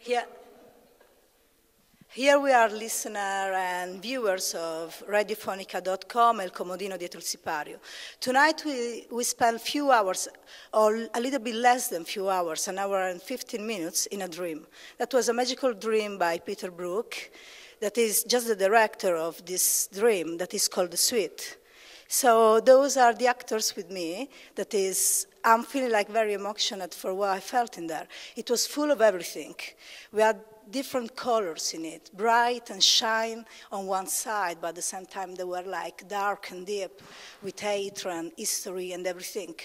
Here, here we are listeners and viewers of radiofonica.com, El Comodino dietro il sipario. Tonight we spent a few hours, or a little bit less than few hours, an hour and 15 minutes in a dream. That was a magical dream by Peter Brook, that is just the director of this dream, that is called The Suite. So those are the actors with me, that is, I'm feeling like very emotional for what I felt in there. It was full of everything. We had different colors in it, bright and shine on one side, but at the same time they were like dark and deep with theater and history and everything.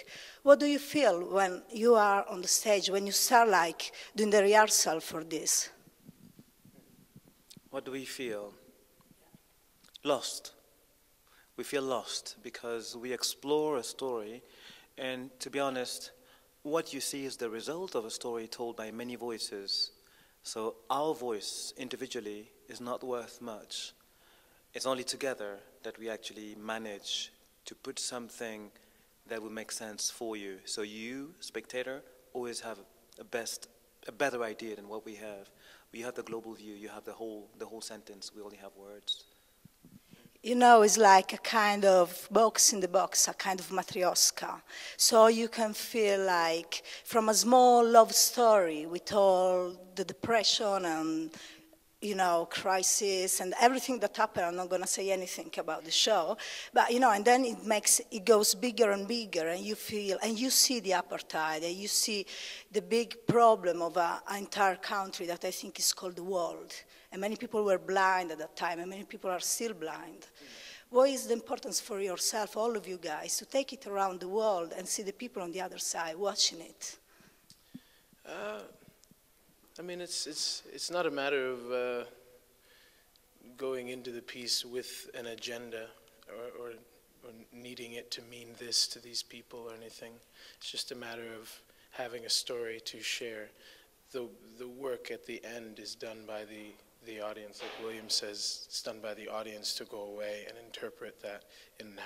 What do you feel when you are on the stage, when you start like doing the rehearsal for this? What do we feel? Lost. We feel lost because we explore a story, and to be honest, what you see is the result of a story told by many voices. So our voice individually is not worth much. It's only together that we actually manage to put something that will make sense for you. So you, spectator, always have a better idea than what we have. We have the global view, you have the whole sentence, we only have words. You know, it's like a kind of box in the box, a kind of matryoshka. So you can feel like from a small love story with all the depression and, you know, crisis and everything that happened. I'm not going to say anything about the show, but, you know, and then it goes bigger and bigger, and you feel, and you see the apartheid, and you see the big problem of an entire country that I think is called the world. And many people were blind at that time, and many people are still blind. What is the importance for yourself, all of you guys, to take it around the world and see the people on the other side watching it? I mean, it's not a matter of going into the piece with an agenda or needing it to mean this to these people or anything. It's just a matter of having a story to share. The work at the end is done by the audience. Like William says, it's done by the audience to go away and interpret that in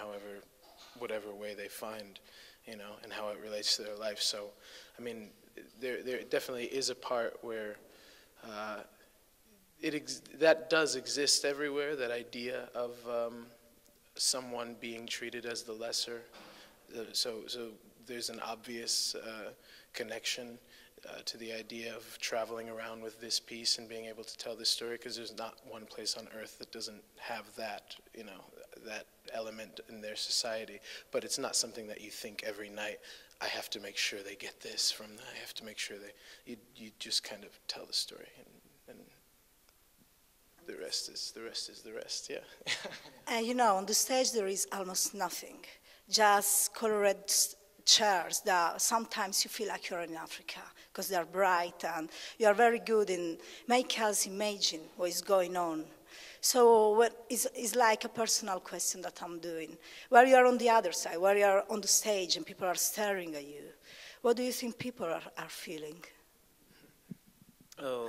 whatever way they find, you know, and how it relates to their life. So, I mean, there definitely is a part where that does exist everywhere, that idea of someone being treated as the lesser. So there's an obvious connection to the idea of traveling around with this piece and being able to tell this story, because there's not one place on earth that doesn't have that, you know, that element in their society. But it's not something that you think every night, I have to make sure they get this from that, I have to make sure you just kind of tell the story, and the rest is the rest, yeah. And you know, on the stage there is almost nothing, just colored chairs that sometimes you feel like you're in Africa because they are bright, and you are very good in make us imagine what is going on. So it's like a personal question that I'm doing. Where you are on the other side, where you are on the stage and people are staring at you, what do you think people are feeling? Oh,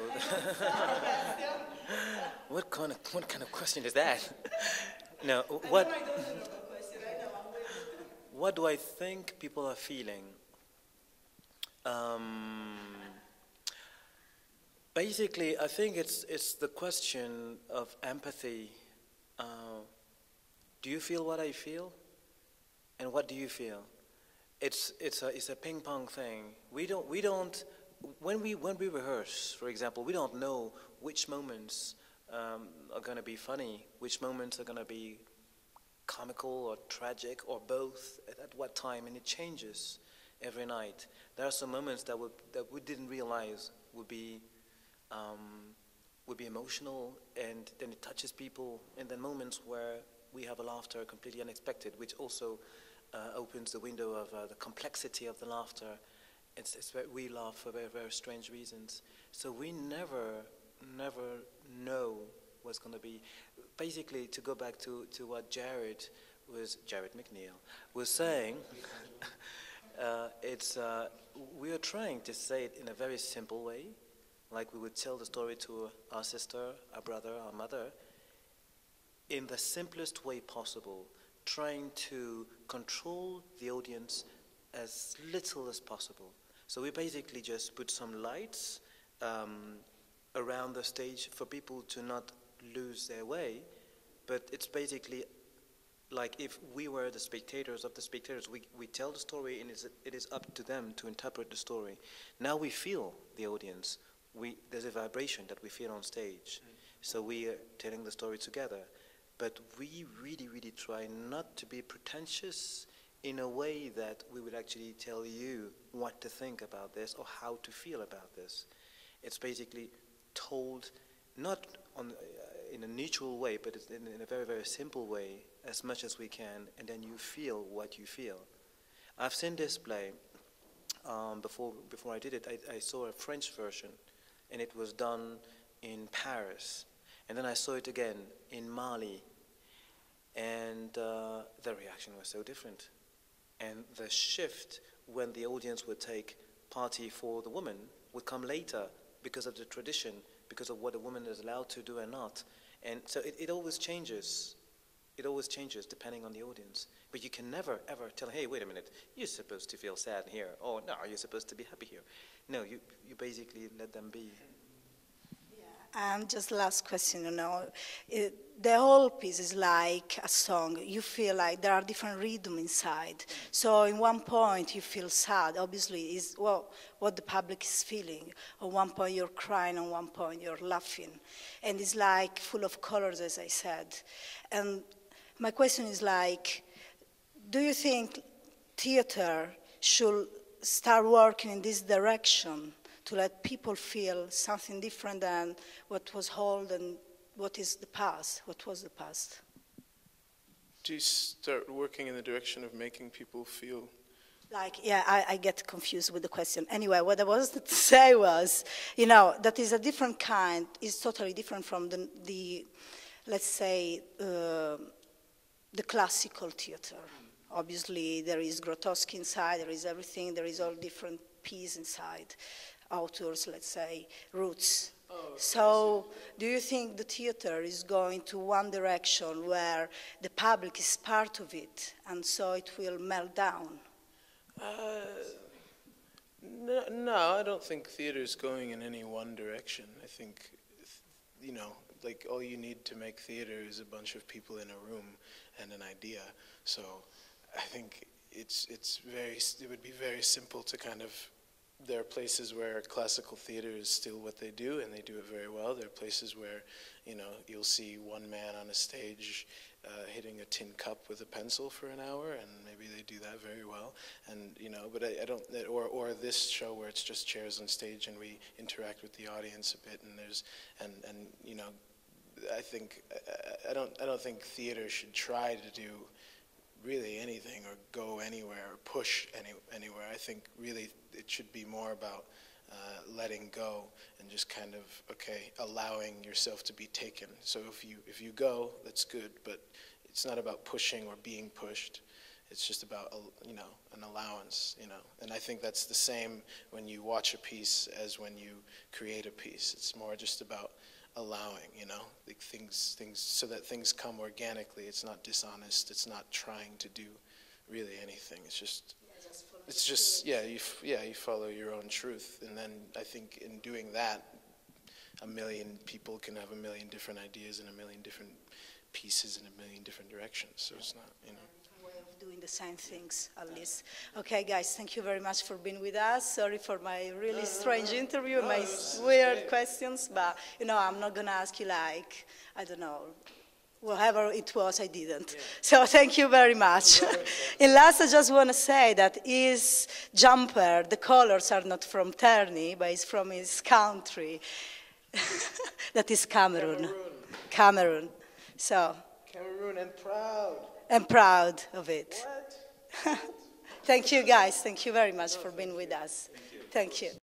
what kind of question is that? No, what do I think people are feeling? Basically, I think it's the question of empathy. Do you feel what I feel? And what do you feel? It's a ping pong thing. We don't when we rehearse, for example, we don't know which moments are going to be funny, which moments are going to be comical or tragic or both, at what time, and it changes every night. There are some moments that we didn't realize would be emotional, and then it touches people, and then moments where we have a laughter completely unexpected, which also opens the window of the complexity of the laughter. It's where we laugh for very, very strange reasons. So we never know what's going to be. Basically, to go back to what Jared McNeill was saying, we are trying to say it in a very simple way, like we would tell the story to our sister, our brother, our mother, in the simplest way possible, trying to control the audience as little as possible. So we basically just put some lights, around the stage for people to not lose their way, but it's basically like if we were the spectators of the spectators, we tell the story and it is up to them to interpret the story. Now we feel the audience. There's a vibration that we feel on stage. So we are telling the story together. But we really, really try not to be pretentious in a way that we would actually tell you what to think about this or how to feel about this. It's basically told not in a neutral way, but it's in a very, very simple way, as much as we can, and then you feel what you feel. I've seen this play before I did it. I saw a French version, and it was done in Paris. And then I saw it again in Mali, and the reaction was so different. And the shift when the audience would take party for the woman would come later because of the tradition, because of what a woman is allowed to do and not. And so it always changes. It always changes depending on the audience. But you can never, ever tell, hey, wait a minute, you're supposed to feel sad here. Or no, you're supposed to be happy here. No, you basically let them be. And just last question, the whole piece is like a song. You feel like there are different rhythm inside. So in one point you feel sad, obviously, is what the public is feeling. At one point you're crying, at one point you're laughing. And it's like full of colors, as I said. And my question is like, do you think theater should start working in this direction to let people feel something different than what was old and what is the past, what was the past? Do you start working in the direction of making people feel? Like, yeah, I get confused with the question. Anyway, what I was to say was, that is a different kind, is totally different from the let's say, the classical theater. Obviously, there is Grotowski inside, there is everything, there is all different pieces inside. Authors, let's say, roots. So do you think the theater is going to one direction where the public is part of it and so it will melt down? No, I don't think theater is going in any one direction. I think, like all you need to make theater is a bunch of people in a room and an idea. So I think it would be very simple to kind of. There are places where classical theater is still what they do, and they do it very well. There are places where, you'll see one man on a stage hitting a tin cup with a pencil for an hour, and maybe they do that very well. And but I don't. Or this show where it's just chairs on stage and we interact with the audience a bit, and there's I think I don't think theater should try to do really anything or go anywhere or push anywhere. I think really it should be more about letting go and just kind of, allowing yourself to be taken. So if you go, that's good, but it's not about pushing or being pushed. It's just about, an allowance, And I think that's the same when you watch a piece as when you create a piece. It's more just about allowing, like things so that things come organically. It's not dishonest. It's not trying to do really anything. It's just you follow your own truth, and then I think in doing that, a million people can have a million different ideas and a million different pieces in a million different directions. So it's not, way of doing the same things, at least. Okay, guys, thank you very much for being with us. Sorry for my really strange interview, my weird questions, but, I'm not going to ask you like, I don't know, whatever it was, I didn't. Yeah. So thank you very much. And last, I just want to say that his jumper, the colors are not from Terni, but it's from his country. That is Cameroon. Cameroon. So. Cameroon and proud. I'm proud of it. What? Thank you, guys. Thank you very much for being with us. Thank you.